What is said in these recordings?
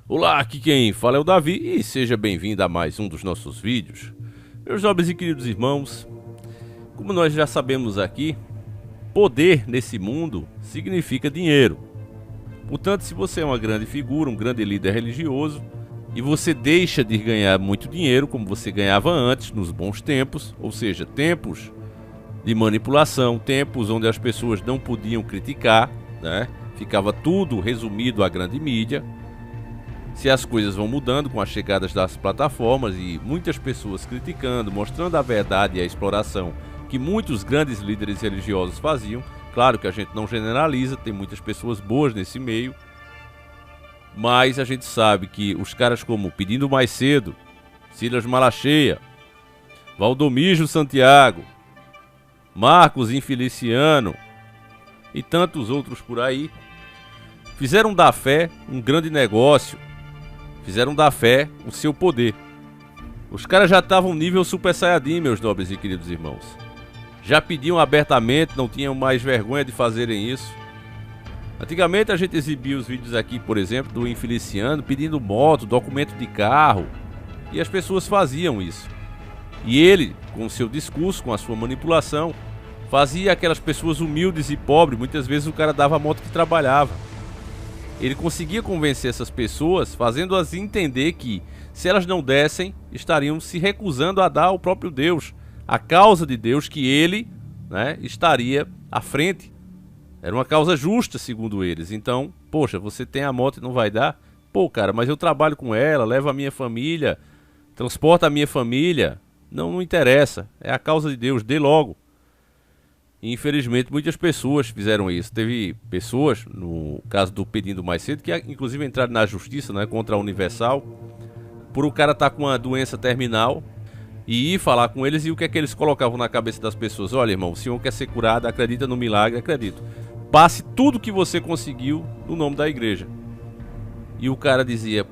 Olá, aqui quem fala é o Davi e seja bem-vindo a mais um dos nossos vídeos. Meus nobres e queridos irmãos, como nós já sabemos aqui, poder nesse mundo significa dinheiro. Portanto, se você é uma grande figura, um grande líder religioso, e você deixa de ganhar muito dinheiro como você ganhava antes, nos bons tempos, ou seja, tempos de manipulação, tempos onde as pessoas não podiam criticar, né? Ficava tudo resumido à grande mídia. Se as coisas vão mudando com as chegadas das plataformas e muitas pessoas criticando, mostrando a verdade e a exploração que muitos grandes líderes religiosos faziam, claro que a gente não generaliza, tem muitas pessoas boas nesse meio, mas a gente sabe que os caras como Pedindo Mais Cedo, Silas Malacheia, Valdomiro Santiago, Marcos Infeliciano e tantos outros por aí, fizeram da fé um grande negócio. Fizeram da fé o seu poder. Os caras já estavam nível Super Saiyajin, meus nobres e queridos irmãos. Já pediam abertamente, não tinham mais vergonha de fazerem isso. Antigamente a gente exibia os vídeos aqui, por exemplo, do Infeliciano pedindo moto, documento de carro. E as pessoas faziam isso. E ele, com o seu discurso, com a sua manipulação, fazia aquelas pessoas humildes e pobres. Muitas vezes o cara dava a moto que trabalhava. Ele conseguia convencer essas pessoas, fazendo-as entender que, se elas não dessem, estariam se recusando a dar ao próprio Deus, a causa de Deus que ele, estaria à frente. Era uma causa justa, segundo eles. Então, poxa, você tem a moto e não vai dar? Pô, cara, mas eu trabalho com ela, levo a minha família, transporto a minha família. Não interessa, é a causa de Deus, dê logo. E, infelizmente, muitas pessoas fizeram isso. Teve pessoas, no caso do Pedindo Mais Cedo, que inclusive entraram na justiça, contra a Universal, por o cara estar com uma doença terminal, e ir falar com eles, e o que é que eles colocavam na cabeça das pessoas? Olha, irmão, o senhor quer ser curado, acredita no milagre, acredito. Passe tudo que você conseguiu no nome da igreja. E o cara dizia,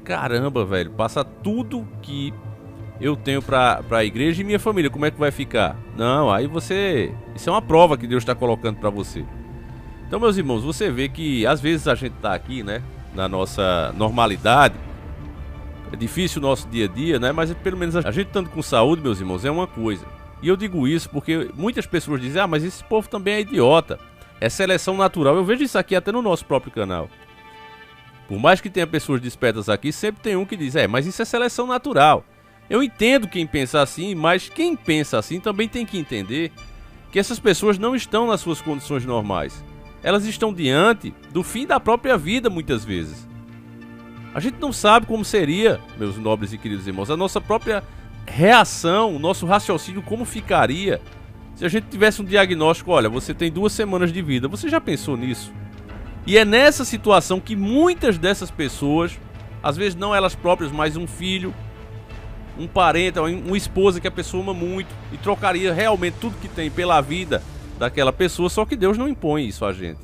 caramba, velho, passa tudo que eu tenho pra igreja e minha família, como é que vai ficar? Não, aí você... Isso é uma prova que Deus está colocando pra você. Então, meus irmãos, você vê que às vezes a gente tá aqui, na nossa normalidade. É difícil o nosso dia a dia, mas pelo menos a gente estando com saúde, meus irmãos, é uma coisa. E eu digo isso porque muitas pessoas dizem, mas esse povo também é idiota. É seleção natural. Eu vejo isso aqui até no nosso próprio canal. Por mais que tenha pessoas despertas aqui, sempre tem um que diz, mas isso é seleção natural. Eu entendo quem pensa assim, mas quem pensa assim também tem que entender que essas pessoas não estão nas suas condições normais. Elas estão diante do fim da própria vida, muitas vezes. A gente não sabe como seria, meus nobres e queridos irmãos, a nossa própria reação, o nosso raciocínio, como ficaria se a gente tivesse um diagnóstico, olha, você tem 2 semanas de vida. Você já pensou nisso? E é nessa situação que muitas dessas pessoas, às vezes não elas próprias, mas um filho, um parente, uma esposa que a pessoa ama muito e trocaria realmente tudo que tem pela vida daquela pessoa, só que Deus não impõe isso a gente.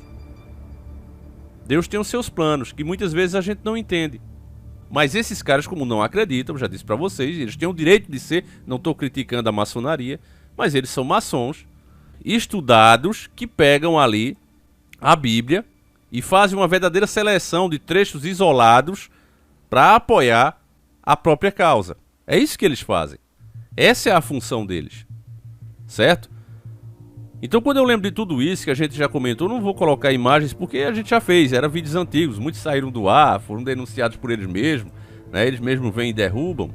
Deus tem os seus planos, que muitas vezes a gente não entende. Mas esses caras, como não acreditam, já disse pra vocês, eles têm o direito de ser, não estou criticando a maçonaria, mas eles são maçons estudados que pegam ali a Bíblia e fazem uma verdadeira seleção de trechos isolados para apoiar a própria causa. É isso que eles fazem. Essa é a função deles. Certo? Então, quando eu lembro de tudo isso que a gente já comentou, não vou colocar imagens porque a gente já fez. Eram vídeos antigos. Muitos saíram do ar, foram denunciados por eles mesmos. Eles mesmos vêm e derrubam.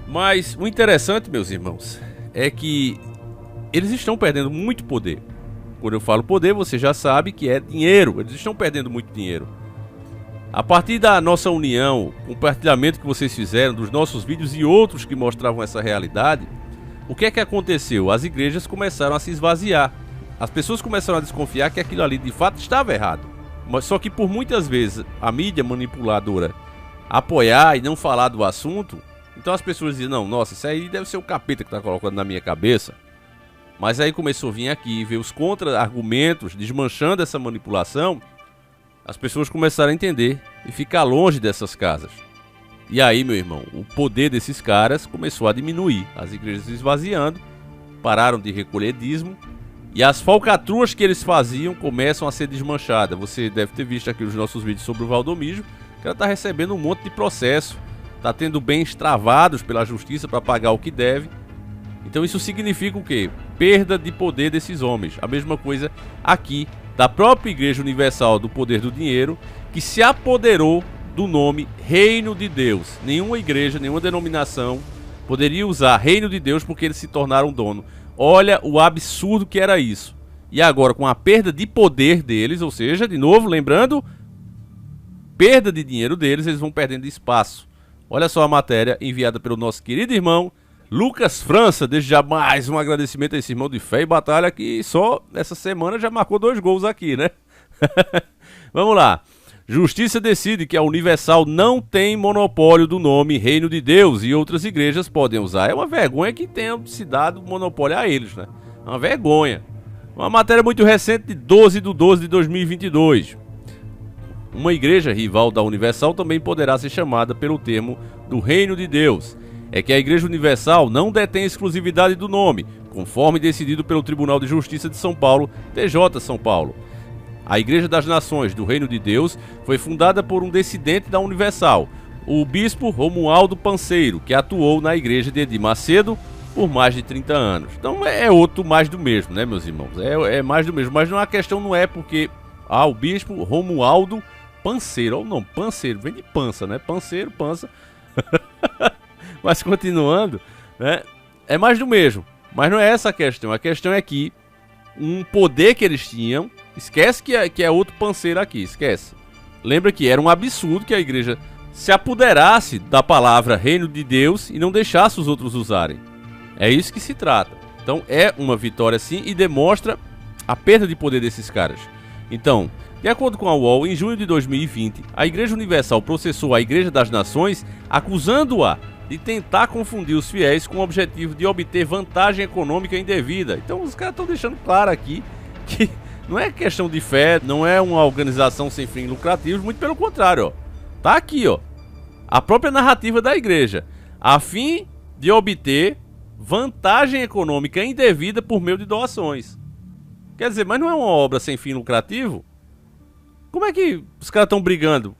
Mas o interessante, meus irmãos, é que eles estão perdendo muito poder. Quando eu falo poder, você já sabe que é dinheiro. Eles estão perdendo muito dinheiro. A partir da nossa união, compartilhamento que vocês fizeram dos nossos vídeos e outros que mostravam essa realidade, o que é que aconteceu? As igrejas começaram a se esvaziar. As pessoas começaram a desconfiar que aquilo ali de fato estava errado. Mas só que por muitas vezes a mídia manipuladora apoiar e não falar do assunto, então as pessoas diziam, não, nossa, isso aí deve ser o capeta que está colocando na minha cabeça. Mas aí começou a vir aqui, ver os contra-argumentos, desmanchando essa manipulação. As pessoas começaram a entender e ficar longe dessas casas. E aí, meu irmão, o poder desses caras começou a diminuir. As igrejas se esvaziando, pararam de recolher dízimo e as falcatruas que eles faziam começam a ser desmanchadas. Você deve ter visto aqui os nossos vídeos sobre o Valdomiro, que ela está recebendo um monte de processo, está tendo bens travados pela justiça para pagar o que deve. Então isso significa o quê? Perda de poder desses homens. A mesma coisa aqui da própria Igreja Universal do Poder do Dinheiro, que se apoderou do nome Reino de Deus. Nenhuma igreja, nenhuma denominação poderia usar Reino de Deus porque eles se tornaram dono. Olha o absurdo que era isso. E agora, com a perda de poder deles, ou seja, de novo, lembrando, perda de dinheiro deles, eles vão perdendo espaço. Olha só a matéria enviada pelo nosso querido irmão Lucas França. Desde já mais um agradecimento a esse irmão de fé e batalha que só essa semana já marcou 2 gols aqui, né? Vamos lá. Justiça decide que a Universal não tem monopólio do nome Reino de Deus e outras igrejas podem usar. É uma vergonha que tenham se dado monopólio a eles, né? É uma vergonha. Uma matéria muito recente de 12 de 12 de 2022. Uma igreja rival da Universal também poderá ser chamada pelo termo do Reino de Deus. É que a Igreja Universal não detém exclusividade do nome, conforme decidido pelo Tribunal de Justiça de São Paulo, TJ São Paulo. A Igreja das Nações do Reino de Deus foi fundada por um descendente da Universal, o bispo Romualdo Panseiro, que atuou na igreja de Edir Macedo por mais de 30 anos. Então é outro mais do mesmo, né, meus irmãos? É mais do mesmo, mas a questão não é porque o bispo Romualdo Panseiro, ou não, Panseiro, vem de pança, né? Panseiro, pança. Mas continuando, né? É mais do mesmo, mas não é essa a questão. A questão é que um poder que eles tinham, esquece que é outro panseiro aqui, esquece. Lembra que era um absurdo que a igreja se apoderasse da palavra Reino de Deus e não deixasse os outros usarem. É isso que se trata. Então é uma vitória sim e demonstra a perda de poder desses caras. Então, de acordo com a UOL, em junho de 2020, a Igreja Universal processou a Igreja das Nações, acusando-a de tentar confundir os fiéis com o objetivo de obter vantagem econômica indevida. Então os caras estão deixando claro aqui que não é questão de fé, não é uma organização sem fins lucrativos, muito pelo contrário, ó. Tá aqui, ó, a própria narrativa da igreja, a fim de obter vantagem econômica indevida por meio de doações. Quer dizer, mas não é uma obra sem fim lucrativo? Como é que os caras estão brigando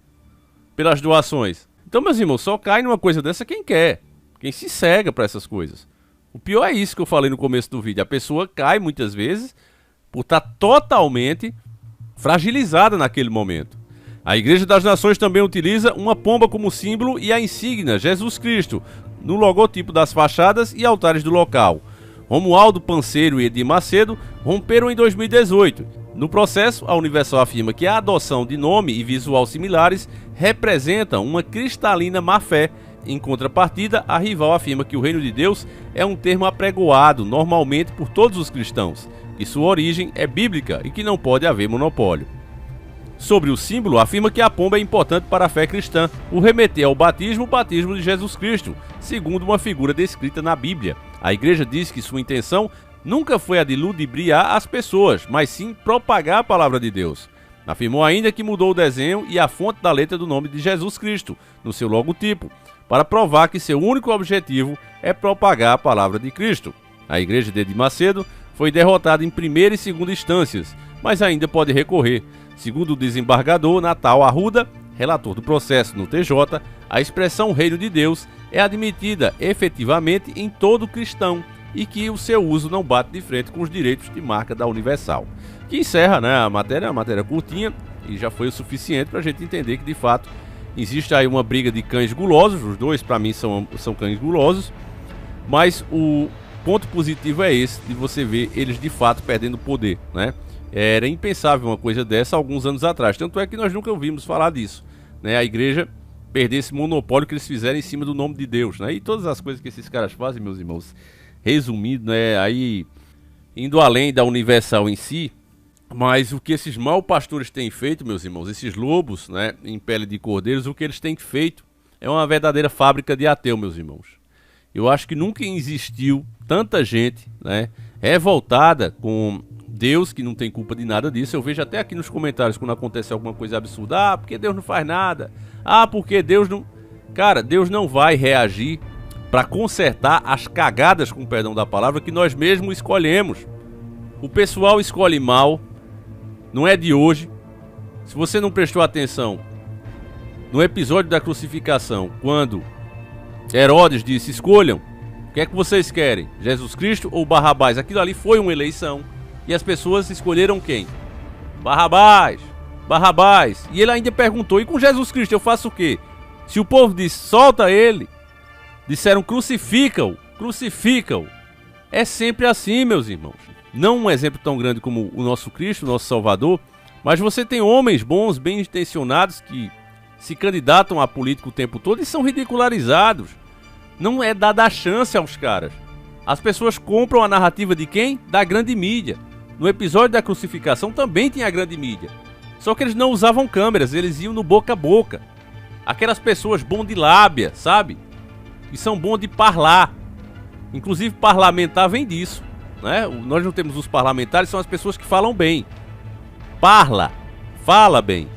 pelas doações? Então, meus irmãos, só cai numa coisa dessa quem quer, quem se cega para essas coisas. O pior é isso que eu falei no começo do vídeo. A pessoa cai muitas vezes por estar totalmente fragilizada naquele momento. A Igreja das Nações também utiliza uma pomba como símbolo e a insígnia Jesus Cristo no logotipo das fachadas e altares do local. Romualdo Panseiro e Edir Macedo romperam em 2018. No processo, a Universal afirma que a adoção de nome e visual similares representa uma cristalina má-fé. Em contrapartida, a rival afirma que o Reino de Deus é um termo apregoado normalmente por todos os cristãos, que sua origem é bíblica e que não pode haver monopólio. Sobre o símbolo, afirma que a pomba é importante para a fé cristã, o remeter ao batismo, o batismo de Jesus Cristo, segundo uma figura descrita na Bíblia. A igreja diz que sua intenção nunca foi a de ludibriar as pessoas, mas sim propagar a palavra de Deus. Afirmou ainda que mudou o desenho e a fonte da letra do nome de Jesus Cristo no seu logotipo, para provar que seu único objetivo é propagar a palavra de Cristo. A igreja de Edir Macedo foi derrotada em primeira e segunda instâncias, mas ainda pode recorrer. Segundo o desembargador Natal Arruda, relator do processo no TJ, a expressão Reino de Deus é admitida efetivamente em todo cristão e que o seu uso não bate de frente com os direitos de marca da Universal. Que encerra, né, a matéria curtinha e já foi o suficiente para a gente entender que de fato existe aí uma briga de cães gulosos. Os dois para mim são cães gulosos, mas o ponto positivo é esse, de você ver eles de fato perdendo poder, né? Era impensável uma coisa dessa alguns anos atrás, tanto é que nós nunca ouvimos falar disso, né? A igreja perder esse monopólio que eles fizeram em cima do nome de Deus, né? E todas as coisas que esses caras fazem, meus irmãos, resumindo, né, aí indo além da Universal em si, mas o que esses mal pastores têm feito, meus irmãos, esses lobos, né, em pele de cordeiros, o que eles têm feito é uma verdadeira fábrica de ateu, meus irmãos. Eu acho que nunca existiu tanta gente, né, revoltada com Deus, que não tem culpa de nada disso. Eu vejo até aqui nos comentários quando acontece alguma coisa absurda, porque Deus não faz nada, porque Deus não... Cara, Deus não vai reagir para consertar as cagadas, com perdão da palavra, que nós mesmos escolhemos. O pessoal escolhe mal, não é de hoje. Se você não prestou atenção, no episódio da crucificação, quando Herodes disse: escolham, o que é que vocês querem? Jesus Cristo ou Barrabás? Aquilo ali foi uma eleição. E as pessoas escolheram quem? Barrabás. Barrabás. E ele ainda perguntou: e com Jesus Cristo eu faço o quê? Se o povo disse: solta ele, disseram: crucifica-o, crucifica-o. É sempre assim, meus irmãos. Não um exemplo tão grande como o nosso Cristo, o nosso Salvador, mas você tem homens bons, bem intencionados, que se candidatam a político o tempo todo e são ridicularizados. Não é dada a chance aos caras. As pessoas compram a narrativa de quem? Da grande mídia. No episódio da crucificação também tinha a grande mídia. Só que eles não usavam câmeras, eles iam no boca a boca. Aquelas pessoas bom de lábia, sabe? E são bom de parlar. Inclusive parlamentar vem disso, né? Nós não temos os parlamentares, são as pessoas que falam bem. Fala bem.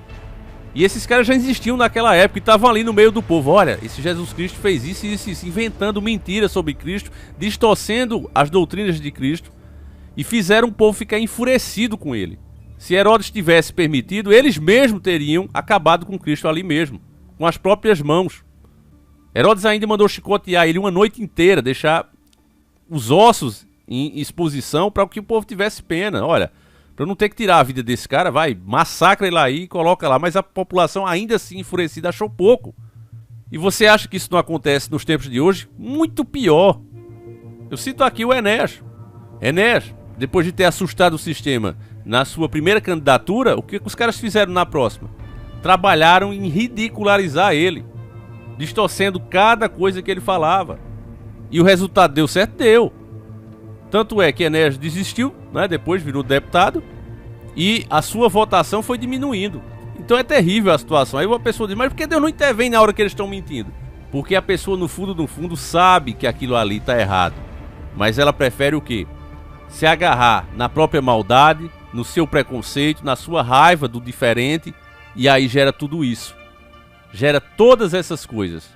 E esses caras já existiam naquela época e estavam ali no meio do povo. Olha, esse Jesus Cristo fez isso e isso, inventando mentiras sobre Cristo, distorcendo as doutrinas de Cristo, e fizeram o povo ficar enfurecido com ele. Se Herodes tivesse permitido, eles mesmos teriam acabado com Cristo ali mesmo, com as próprias mãos. Herodes ainda mandou chicotear ele uma noite inteira, deixar os ossos em exposição para que o povo tivesse pena. Olha, para não ter que tirar a vida desse cara, vai, massacra ele aí e coloca lá. Mas a população ainda assim enfurecida achou pouco. E você acha que isso não acontece nos tempos de hoje? Muito pior. Eu cito aqui o Enéas. Enéas, depois de ter assustado o sistema na sua primeira candidatura, o que os caras fizeram na próxima? Trabalharam em ridicularizar ele, distorcendo cada coisa que ele falava. E o resultado deu certo? Deu. Tanto é que Enéas desistiu, né? Depois virou deputado, e a sua votação foi diminuindo. Então é terrível a situação. Aí uma pessoa diz: mas por que Deus não intervém na hora que eles estão mentindo? Porque a pessoa no fundo sabe que aquilo ali está errado. Mas ela prefere o quê? Se agarrar na própria maldade, no seu preconceito, na sua raiva do diferente, e aí gera tudo isso. Gera todas essas coisas.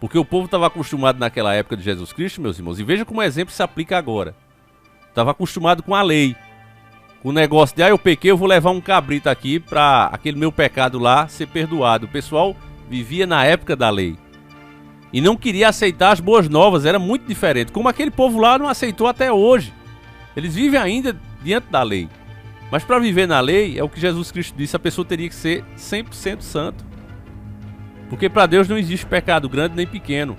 Porque o povo estava acostumado naquela época de Jesus Cristo, meus irmãos, e veja como o exemplo se aplica agora. Estava acostumado com a lei, com o negócio de: eu pequei, eu vou levar um cabrito aqui para aquele meu pecado lá ser perdoado. O pessoal vivia na época da lei e não queria aceitar as boas novas, era muito diferente. Como aquele povo lá não aceitou até hoje. Eles vivem ainda diante da lei. Mas para viver na lei, é o que Jesus Cristo disse, a pessoa teria que ser 100% santo. Porque para Deus não existe pecado grande nem pequeno.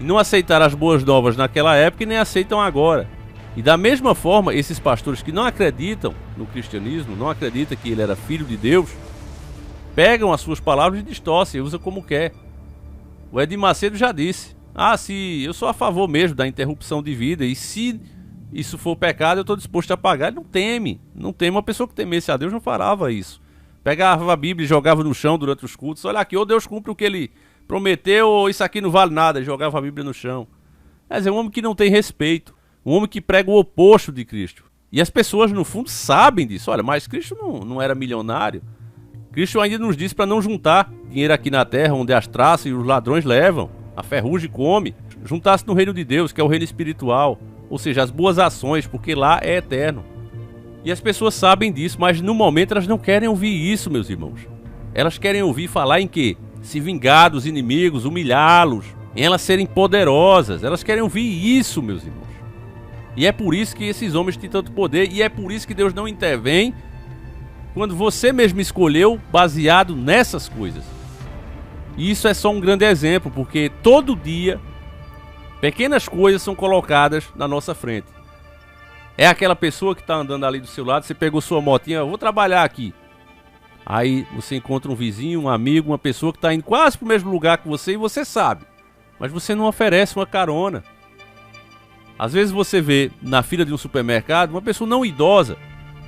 E não aceitaram as boas novas naquela época e nem aceitam agora. E da mesma forma, esses pastores que não acreditam no cristianismo, não acreditam que ele era filho de Deus, pegam as suas palavras e distorcem, usam como quer. O Edir Macedo já disse: se eu sou a favor mesmo da interrupção de vida, e se isso for pecado, eu estou disposto a pagar. Ele não teme. Uma pessoa que temesse a Deus não farava isso. Pegava a Bíblia e jogava no chão durante os cultos. Olha aqui, ou Deus cumpre o que ele prometeu, ou isso aqui não vale nada. E jogava a Bíblia no chão. Mas é um homem que não tem respeito. Um homem que prega o oposto de Cristo. E as pessoas, no fundo, sabem disso. Olha, mas Cristo não era milionário. Cristo ainda nos disse para não juntar dinheiro aqui na terra, onde as traças e os ladrões levam, a ferrugem come. Juntasse no reino de Deus, que é o reino espiritual. Ou seja, as boas ações, porque lá é eterno. E as pessoas sabem disso, mas no momento elas não querem ouvir isso, meus irmãos. Elas querem ouvir falar em quê? Se vingar dos inimigos, humilhá-los, em elas serem poderosas. Elas querem ouvir isso, meus irmãos. E é por isso que esses homens têm tanto poder, e é por isso que Deus não intervém quando você mesmo escolheu baseado nessas coisas. E isso é só um grande exemplo, porque todo dia pequenas coisas são colocadas na nossa frente. É aquela pessoa que está andando ali do seu lado, você pegou sua motinha: eu vou trabalhar aqui. Aí você encontra um vizinho, um amigo, uma pessoa que está indo quase para o mesmo lugar que você, e você sabe, mas você não oferece uma carona. Às vezes você vê na fila de um supermercado uma pessoa não idosa,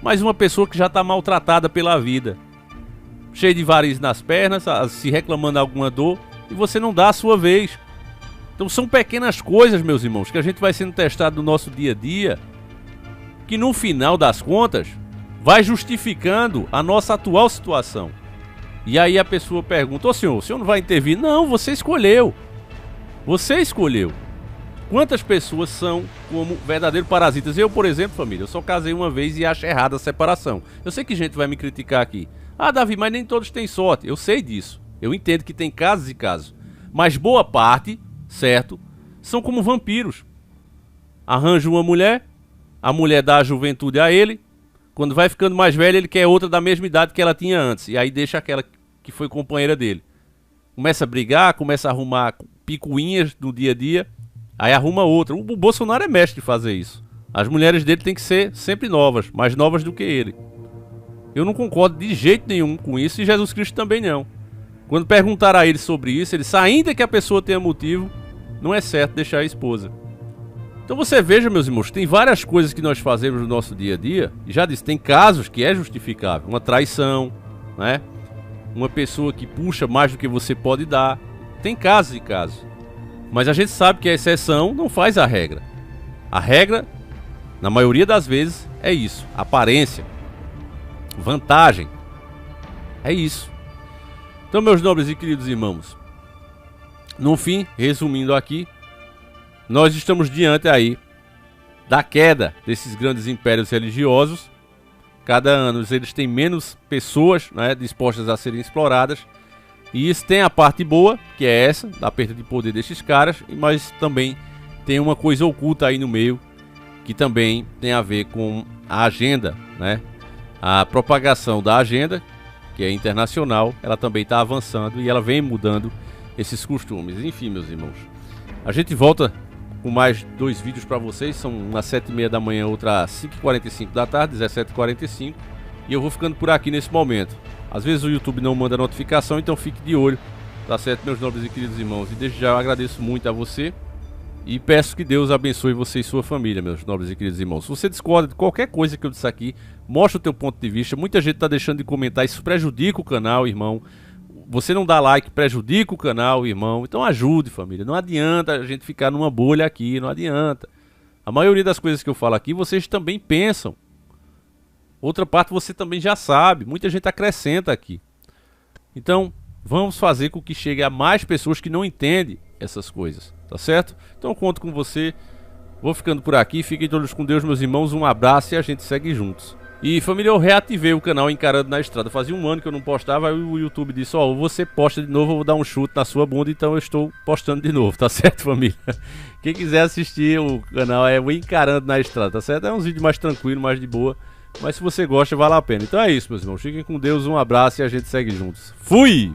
mas uma pessoa que já está maltratada pela vida, cheia de varizes nas pernas, se reclamando de alguma dor, e você não dá a sua vez. Então são pequenas coisas, meus irmãos, que a gente vai sendo testado no nosso dia a dia, que no final das contas vai justificando a nossa atual situação. E aí a pessoa pergunta: o senhor não vai intervir? Não, você escolheu. Você escolheu. Quantas pessoas são como verdadeiros parasitas? Eu, por exemplo, família, eu só casei uma vez e acho errada a separação. Eu sei que gente vai me criticar aqui: Davi, mas nem todos têm sorte. Eu sei disso. Eu entendo que tem casos e casos, mas boa parte, certo, são como vampiros. Arranja uma mulher, a mulher dá a juventude a ele, quando vai ficando mais velho ele quer outra da mesma idade que ela tinha antes, e aí deixa aquela que foi companheira dele. Começa a brigar, começa a arrumar picuinhas no dia a dia, aí arruma outra. O Bolsonaro é mestre de fazer isso. As mulheres dele têm que ser sempre novas, mais novas do que ele. Eu não concordo de jeito nenhum com isso e Jesus Cristo também não. Quando perguntaram a ele sobre isso, ele disse, ainda que a pessoa tenha motivo, não é certo deixar a esposa. Então você veja, meus irmãos, tem várias coisas que nós fazemos no nosso dia a dia, e já disse, tem casos que é justificável. Uma traição, né? Uma pessoa que puxa mais do que você pode dar. Tem casos e casos. Mas a gente sabe que a exceção não faz a regra. A regra, na maioria das vezes, é isso. Aparência. Vantagem. É isso. Então, meus nobres e queridos irmãos, no fim, resumindo aqui, nós estamos diante aí da queda desses grandes impérios religiosos. Cada ano eles têm menos pessoas, né, dispostas a serem exploradas. E isso tem a parte boa, que é essa, da perda de poder desses caras, mas também tem uma coisa oculta aí no meio, que também tem a ver com a agenda, né? A propagação da agenda, que é internacional, ela também está avançando e ela vem mudando esses costumes. Enfim, meus irmãos, a gente volta com mais 2 vídeos para vocês, são uma às 7h30 da manhã, outra às 5h45 da tarde, 17h45, e eu vou ficando por aqui nesse momento. Às vezes o YouTube não manda notificação, então fique de olho, tá certo, meus nobres e queridos irmãos? E desde já eu agradeço muito a você e peço que Deus abençoe você e sua família, meus nobres e queridos irmãos. Se você discorda de qualquer coisa que eu disse aqui, mostra o teu ponto de vista. Muita gente tá deixando de comentar, isso prejudica o canal, irmão. Você não dá like, prejudica o canal, irmão. Então ajude, família. Não adianta a gente ficar numa bolha aqui, não adianta. A maioria das coisas que eu falo aqui, vocês também pensam. Outra parte você também já sabe. Muita gente acrescenta aqui. Então, vamos fazer com que chegue a mais pessoas que não entendem essas coisas. Tá certo? Então eu conto com você. Vou ficando por aqui. Fiquem todos com Deus, meus irmãos. Um abraço e a gente segue juntos. E família, eu reativei o canal Encarando na Estrada. Fazia um ano que eu não postava, aí o YouTube disse, ó, você posta de novo, eu vou dar um chute na sua bunda, então eu estou postando de novo, tá certo, família? Quem quiser assistir o canal é o Encarando na Estrada, tá certo? É uns vídeos mais tranquilos, mais de boa, mas se você gosta, vale a pena. Então é isso, meus irmãos, fiquem com Deus, um abraço e a gente segue juntos. Fui!